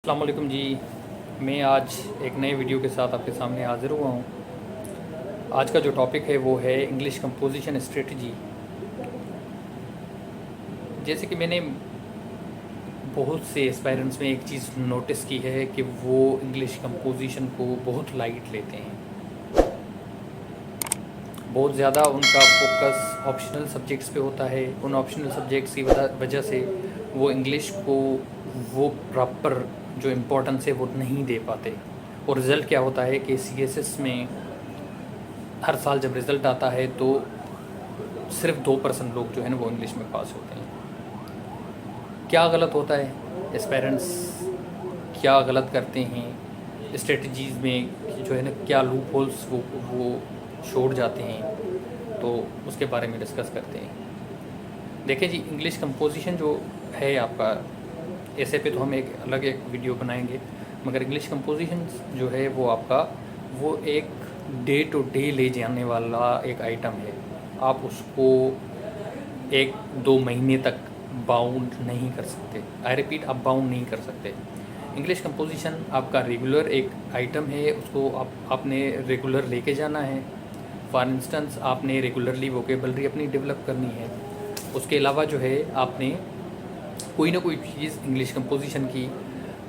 अस्सलाम वालेकुम जी। मैं आज एक नए वीडियो के साथ आपके सामने हाज़िर हुआ हूँ। आज का जो टॉपिक है वो है इंग्लिश कंपोजिशन स्ट्रेटजी। जैसे कि मैंने बहुत से एस्पायरेंट्स में एक चीज़ नोटिस की है कि वो इंग्लिश कंपोजिशन को बहुत लाइट लेते हैं। बहुत ज़्यादा उनका फोकस ऑप्शनल सब्जेक्ट्स पे होता है। उन ऑप्शनल सब्जेक्ट्स की वजह से वो इंग्लिश को वो प्रॉपर जो इम्पोर्टेंस है वो नहीं दे पाते। और रिज़ल्ट क्या होता है कि सीएसएस में हर साल जब रिज़ल्ट आता है तो सिर्फ 2% लोग जो है ना वो इंग्लिश में पास होते हैं। क्या गलत होता है? एस्पायरेंट्स क्या गलत करते हैं स्ट्रेटजीज़ में, जो है ना क्या लूप होल्स वो छोड़ जाते हैं, तो उसके बारे में डिस्कस करते हैं। देखिए जी, इंग्लिश कंपोजिशन जो है आपका, ऐसे पे तो हम एक वीडियो बनाएंगे, मगर इंग्लिश कंपोजिशन जो है वो आपका वो एक डे टू डे ले जाने वाला एक आइटम है। आप उसको 1-2 महीने तक बाउंड नहीं कर सकते। आई रिपीट, आप बाउंड नहीं कर सकते। इंग्लिश कंपोजिशन आपका रेगुलर एक आइटम है, उसको आपने रेगुलर लेके जाना है। फॉर इंस्टेंस, आपने रेगुलरली वोकेबलरी अपनी डेवलप करनी है। उसके अलावा जो है आपने कोई ना कोई चीज़ इंग्लिश कंपोजिशन की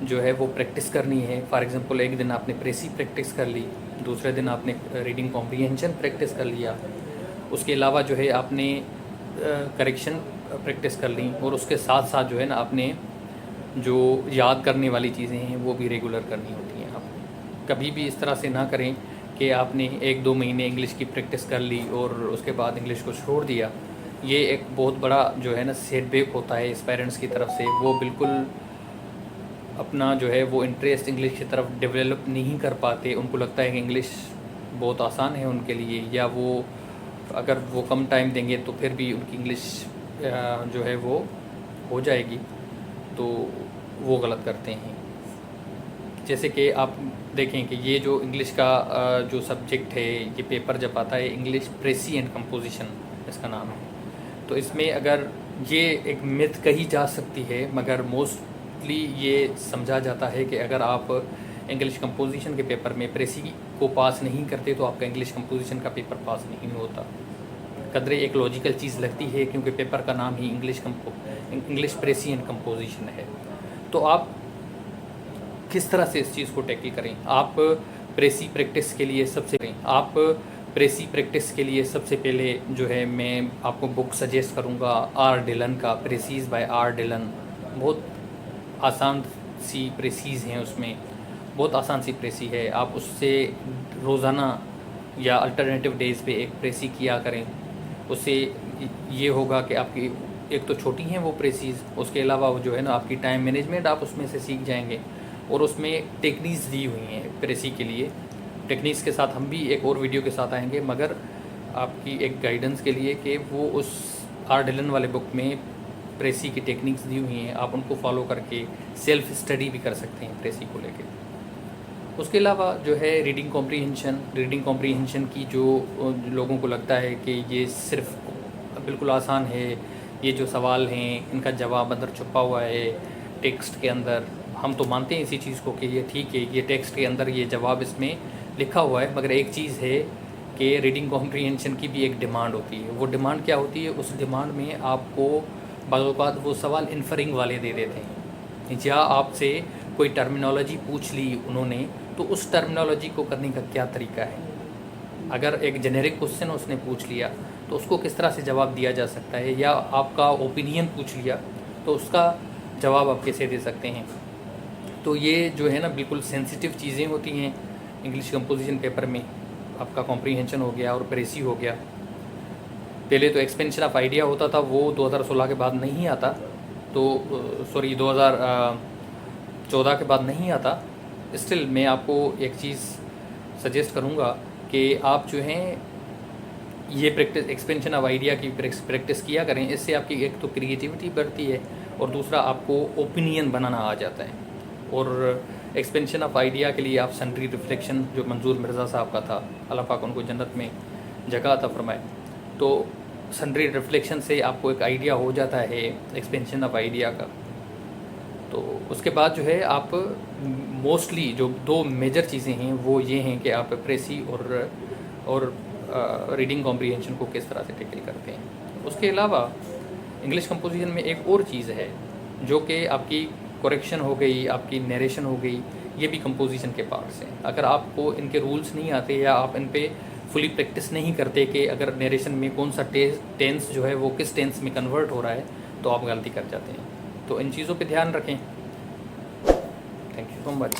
जो है वो प्रैक्टिस करनी है। फॉर एग्जांपल, एक दिन आपने प्रेसी प्रैक्टिस कर ली, दूसरे दिन आपने रीडिंग कॉम्प्रीहेंशन प्रैक्टिस कर लिया, उसके अलावा जो है आपने करेक्शन प्रैक्टिस कर ली, और उसके साथ साथ जो है ना आपने जो याद करने वाली चीज़ें हैं वो भी रेगुलर करनी होती हैं। आप कभी भी इस तरह से ना करें कि आपने 1-2 महीने इंग्लिश की प्रैक्टिस कर ली और उसके बाद इंग्लिश को छोड़ दिया। ये एक बहुत बड़ा जो है ना सेटबैक होता है इस पेरेंट्स की तरफ से। वो बिल्कुल अपना जो है वो इंटरेस्ट इंग्लिश की तरफ डेवलप नहीं कर पाते। उनको लगता है कि इंग्लिश बहुत आसान है उनके लिए, या वो अगर वो कम टाइम देंगे तो फिर भी उनकी इंग्लिश जो है वो हो जाएगी, तो वो गलत करते हैं। जैसे कि आप देखें कि ये जो इंग्लिश का जो सब्जेक्ट है, ये पेपर जब आता है, इंग्लिश प्रेसी एंड कंपोजिशन इसका नाम है। तो इसमें अगर ये एक मिथ कही जा सकती है, मगर मोस्टली ये समझा जाता है कि अगर आप इंग्लिश कंपोजिशन के पेपर में प्रेसी को पास नहीं करते तो आपका इंग्लिश कंपोजिशन का पेपर पास नहीं होता। कदरे एक लॉजिकल चीज़ लगती है, क्योंकि पेपर का नाम ही इंग्लिश प्रेसी एंड कंपोजिशन है। तो आप किस तरह से इस चीज़ को टैकल करें? आप प्रेसी प्रैक्टिस के लिए सबसे पहले जो है मैं आपको बुक सजेस्ट करूंगा आर डिलन का, प्रेसीज बाय आर डिलन। बहुत आसान सी प्रेसीज हैं उसमें, बहुत आसान सी प्रेसी है। आप उससे रोज़ाना या अल्टरनेटिव डेज़ पे एक प्रेसी किया करें। उससे ये होगा कि आपकी एक तो छोटी हैं वो प्रेसीज, उसके अलावा वो जो है ना आपकी टाइम मैनेजमेंट आप उसमें से सीख जाएंगे। और उसमें टेक्निक्स दी हुई हैं प्रेसी के लिए। टेक्निक्स के साथ हम भी एक और वीडियो के साथ आएंगे, मगर आपकी एक गाइडेंस के लिए कि वो उस आर डिलन वाले बुक में प्रेसी की टेक्निक्स दी हुई हैं, आप उनको फॉलो करके सेल्फ स्टडी भी कर सकते हैं प्रेसी को लेके। उसके अलावा जो है रीडिंग कॉम्प्रीहेंशन की जो लोगों को लगता है कि ये सिर्फ बिल्कुल आसान है, ये जो सवाल हैं इनका जवाब अंदर छुपा हुआ है टेक्स्ट के अंदर। हम तो मानते हैं इसी चीज़ को कि ये ठीक है, ये टेक्स्ट के अंदर ये जवाब इसमें लिखा हुआ है, मगर एक चीज़ है कि रीडिंग कॉम्प्रीहेंशन की भी एक डिमांड होती है। वो डिमांड क्या होती है? उस डिमांड में आपको बाज़ औक़ात वो सवाल इन्फरिंग वाले दे देते हैं, या आपसे कोई टर्मिनोलॉजी पूछ ली उन्होंने, तो उस टर्मिनोलॉजी को करने का क्या तरीका है। अगर एक जेनेरिक क्वेश्चन उसने पूछ लिया तो उसको किस तरह से जवाब दिया जा सकता है, या आपका ओपिनियन पूछ लिया तो उसका जवाब आप कैसे दे सकते हैं। तो ये जो है ना बिल्कुल सेंसिटिव चीज़ें होती हैं इंग्लिश कंपोजिशन पेपर में। आपका कॉम्प्रीहेंशन हो गया और प्रेसी हो गया। पहले तो एक्सपेंशन ऑफ आइडिया होता था, वो 2016 के बाद नहीं आता, तो सॉरी 2014 के बाद नहीं आता। स्टिल मैं आपको एक चीज़ सजेस्ट करूँगा कि आप जो हैं ये प्रैक्टिस, एक्सपेंशन ऑफ आइडिया की प्रैक्टिस किया करें। इससे आपकी एक तो क्रिएटिविटी बढ़ती है और दूसरा आपको ओपिनियन बनाना आ जाता है। और एक्सपेंशन ऑफ आइडिया के लिए आप सन्ड्री रिफ्लेक्शन, जो मंजूर मिर्ज़ा साहब का था, अल्लाह पाक उनको जन्नत में जगह अता फरमाए, तो सन्ड्री रिफ्लेक्शन से आपको एक आइडिया हो जाता है एक्सपेंशन ऑफ आइडिया का। तो उसके बाद जो है आप मोस्टली जो दो मेजर चीज़ें हैं वो ये हैं कि आप प्रेसी और रीडिंग कॉम्प्रिहेंशन को किस तरह से टैकल करते हैं। उसके अलावा इंग्लिश कंपोजिशन में एक और चीज़ है जो कि आपकी करेक्शन हो गई, आपकी नरेशन हो गई, ये भी कंपोजिशन के पार्ट्स हैं। अगर आपको इनके रूल्स नहीं आते या आप इन पे फुली प्रैक्टिस नहीं करते कि अगर नरेशन में कौन सा टेंस जो है वो किस टेंस में कन्वर्ट हो रहा है, तो आप गलती कर जाते हैं। तो इन चीज़ों पे ध्यान रखें। Thank you so much.